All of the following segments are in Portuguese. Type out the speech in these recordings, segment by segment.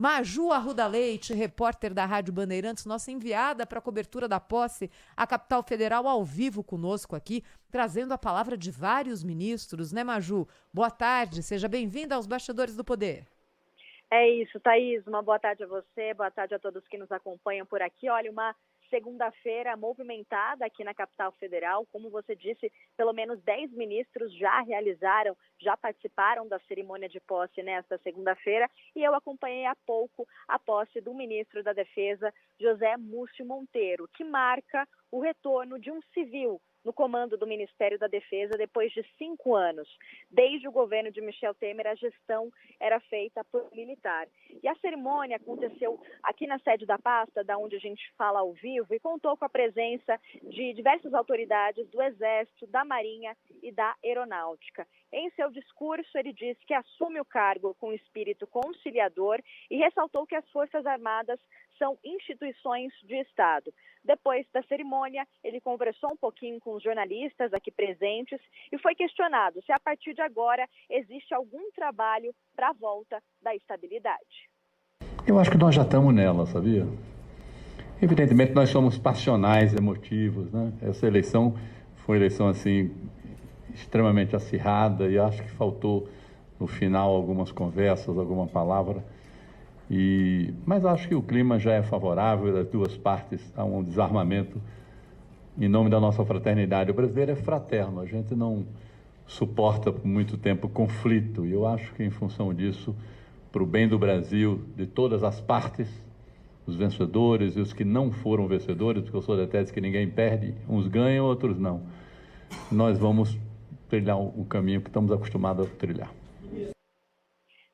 Maju Arruda Leite, repórter da Rádio Bandeirantes, nossa enviada para a cobertura da posse, a capital federal ao vivo conosco aqui, trazendo a palavra de vários ministros, né, Maju? Boa tarde, seja bem-vinda aos Bastidores do Poder. É isso, Thaís, uma boa tarde a você, boa tarde a todos que nos acompanham por aqui. Olha, uma segunda-feira movimentada aqui na capital federal. Como você disse, pelo menos 10 ministros já participaram da cerimônia de posse nesta segunda-feira, e eu acompanhei há pouco a posse do ministro da Defesa, José Múcio Monteiro, que marca o retorno de um civil no comando do Ministério da Defesa depois de 5 anos. Desde o governo de Michel Temer, a gestão era feita por militar. E a cerimônia aconteceu aqui na sede da pasta, da onde a gente fala ao vivo, e contou com a presença de diversas autoridades do Exército, da Marinha e da Aeronáutica. Em seu discurso, ele disse que assume o cargo com espírito conciliador e ressaltou que as Forças Armadas são instituições de Estado. Depois da cerimônia, ele conversou um pouquinho com os jornalistas aqui presentes e foi questionado se a partir de agora existe algum trabalho para a volta da estabilidade. Eu acho que nós já estamos nela, sabia? Evidentemente nós somos passionais, emotivos, né? Essa eleição foi uma eleição assim extremamente acirrada e acho que faltou no final algumas conversas, alguma palavra. Mas acho que o clima já é favorável, das duas partes há um desarmamento em nome da nossa fraternidade. O brasileiro é fraterno, a gente não suporta por muito tempo conflito, e eu acho que em função disso, para o bem do Brasil, de todas as partes, os vencedores e os que não foram vencedores, porque eu sou da tese que ninguém perde, uns ganham, outros não, nós vamos trilhar o caminho que estamos acostumados a trilhar.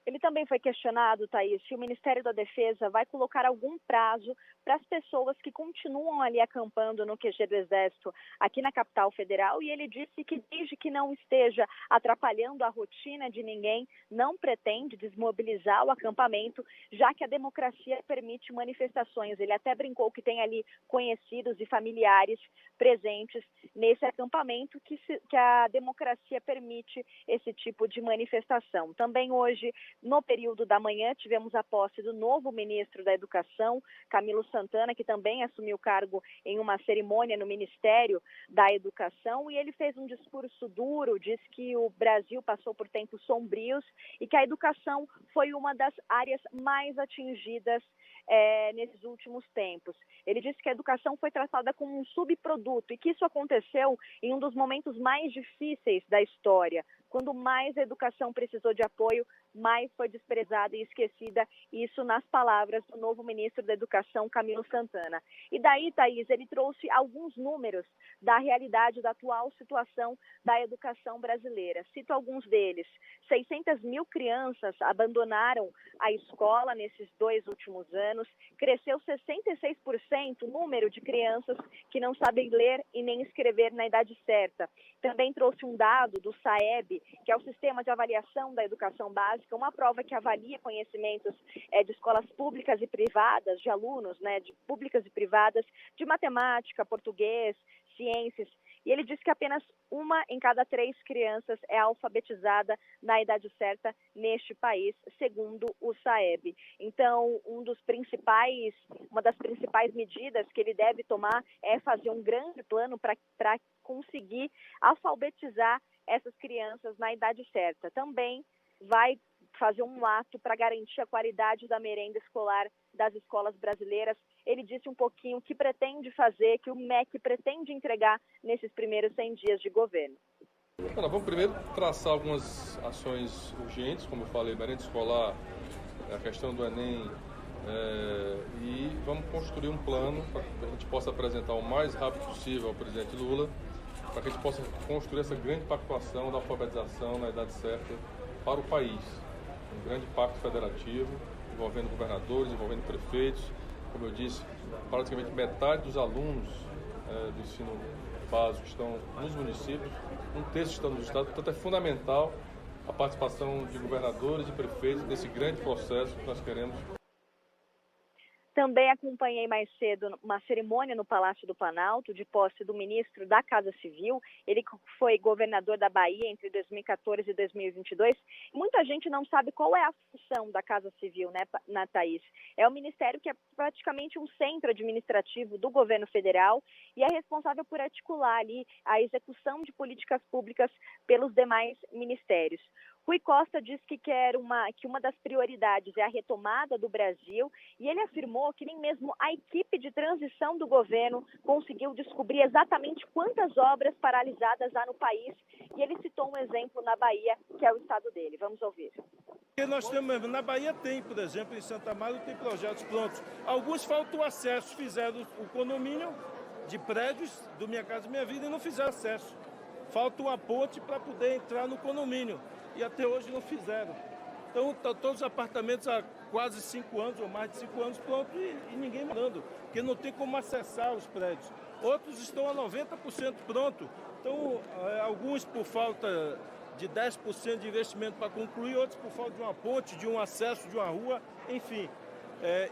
Ele também foi questionado, Thaís, se o Ministério da Defesa vai colocar algum prazo para as pessoas que continuam ali acampando no QG do Exército aqui na capital federal, e ele disse que desde que não esteja atrapalhando a rotina de ninguém, não pretende desmobilizar o acampamento, já que a democracia permite manifestações. Ele até brincou que tem ali conhecidos e familiares presentes nesse acampamento, que a democracia permite esse tipo de manifestação. Também hoje, no período da manhã, tivemos a posse do novo ministro da Educação, Camilo Santana, que também assumiu o cargo em uma cerimônia no Ministério da Educação, e ele fez um discurso duro, disse que o Brasil passou por tempos sombrios e que a educação foi uma das áreas mais atingidas nesses últimos tempos. Ele disse que a educação foi tratada como um subproduto e que isso aconteceu em um dos momentos mais difíceis da história, quando mais a educação precisou de apoio, mais foi desprezada e esquecida, isso nas palavras do novo ministro da Educação, Camilo Santana. E daí, Thaís, ele trouxe alguns números da realidade da atual situação da educação brasileira. Cito alguns deles. 600 mil crianças abandonaram a escola nesses 2 últimos anos, cresceu 66% o número de crianças que não sabem ler e nem escrever na idade certa. Também trouxe um dado do SAEB, que é o Sistema de Avaliação da Educação Básica, uma prova que avalia conhecimentos de escolas públicas e privadas, de alunos, de públicas e privadas, de matemática, português, ciências. E ele diz que apenas 1 em cada 3 crianças é alfabetizada na idade certa neste país, segundo o SAEB. Então, uma das principais medidas que ele deve tomar é fazer um grande plano para conseguir alfabetizar essas crianças na idade certa. Também vai fazer um ato para garantir a qualidade da merenda escolar das escolas brasileiras. Ele disse um pouquinho o que pretende fazer, que o MEC pretende entregar nesses primeiros 100 dias de governo. Vamos primeiro traçar algumas ações urgentes, como eu falei, merenda escolar, a questão do Enem, e vamos construir um plano para que a gente possa apresentar o mais rápido possível ao presidente Lula, para que a gente possa construir essa grande pactuação da alfabetização na idade certa para o país. Um grande pacto federativo, envolvendo governadores, envolvendo prefeitos. Como eu disse, praticamente metade dos alunos do ensino básico estão nos municípios, 1/3 estão nos estados, portanto é fundamental a participação de governadores e prefeitos nesse grande processo que nós queremos. Também acompanhei mais cedo uma cerimônia no Palácio do Planalto, de posse do ministro da Casa Civil. Ele foi governador da Bahia entre 2014 e 2022. Muita gente não sabe qual é a função da Casa Civil, né, Thaís? É o ministério que é praticamente um centro administrativo do governo federal e é responsável por articular ali a execução de políticas públicas pelos demais ministérios. Rui Costa disse que uma das prioridades é a retomada do Brasil e ele afirmou que nem mesmo a equipe de transição do governo conseguiu descobrir exatamente quantas obras paralisadas há no país e ele citou um exemplo na Bahia, que é o estado dele. Vamos ouvir. Nós temos, na Bahia tem, por exemplo, em Santa Amaro tem projetos prontos. Alguns faltam acesso, fizeram o condomínio de prédios do Minha Casa Minha Vida e não fizeram acesso. Falta uma ponte para poder entrar no condomínio. E até hoje não fizeram. Então, todos os apartamentos há quase 5 anos, ou mais de 5 anos, prontos e ninguém morando, porque não tem como acessar os prédios. Outros estão a 90% pronto. Então, alguns por falta de 10% de investimento para concluir, outros por falta de uma ponte, de um acesso, de uma rua, enfim.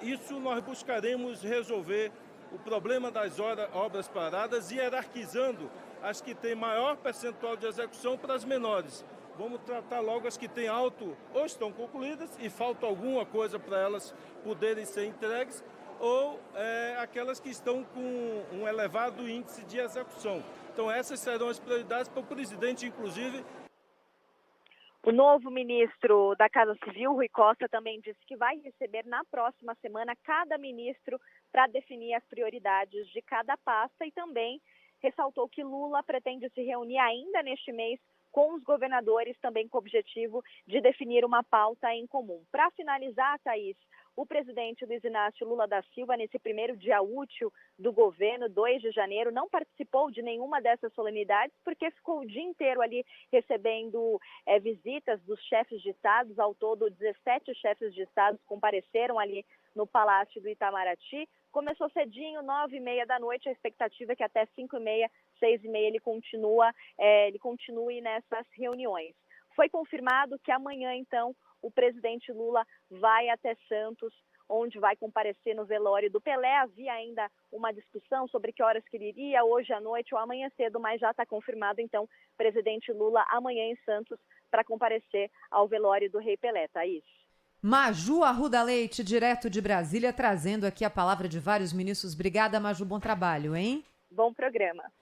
Isso nós buscaremos resolver o problema das obras paradas, hierarquizando as que têm maior percentual de execução para as menores. Vamos tratar logo as que têm alto ou estão concluídas e falta alguma coisa para elas poderem ser entregues ou aquelas que estão com um elevado índice de execução. Então essas serão as prioridades para o presidente, inclusive. O novo ministro da Casa Civil, Rui Costa, também disse que vai receber na próxima semana cada ministro para definir as prioridades de cada pasta e também ressaltou que Lula pretende se reunir ainda neste mês com os governadores, também com o objetivo de definir uma pauta em comum. Para finalizar, Thaís, o presidente Luiz Inácio Lula da Silva, nesse primeiro dia útil do governo, 2 de janeiro, não participou de nenhuma dessas solenidades, porque ficou o dia inteiro ali recebendo visitas dos chefes de estados. Ao todo, 17 chefes de estados compareceram ali no Palácio do Itamaraty. Começou cedinho, 9h30 da noite, a expectativa é que até 5h30, 6h30 ele continue nessas reuniões. Foi confirmado que amanhã, então, o presidente Lula vai até Santos, onde vai comparecer no velório do Pelé. Havia ainda uma discussão sobre que horas que ele iria, hoje à noite ou amanhã cedo, mas já está confirmado, então, presidente Lula amanhã em Santos para comparecer ao velório do Rei Pelé. Thaís. Maju Arruda Leite, direto de Brasília, trazendo aqui a palavra de vários ministros. Obrigada, Maju, bom trabalho, hein? Bom programa.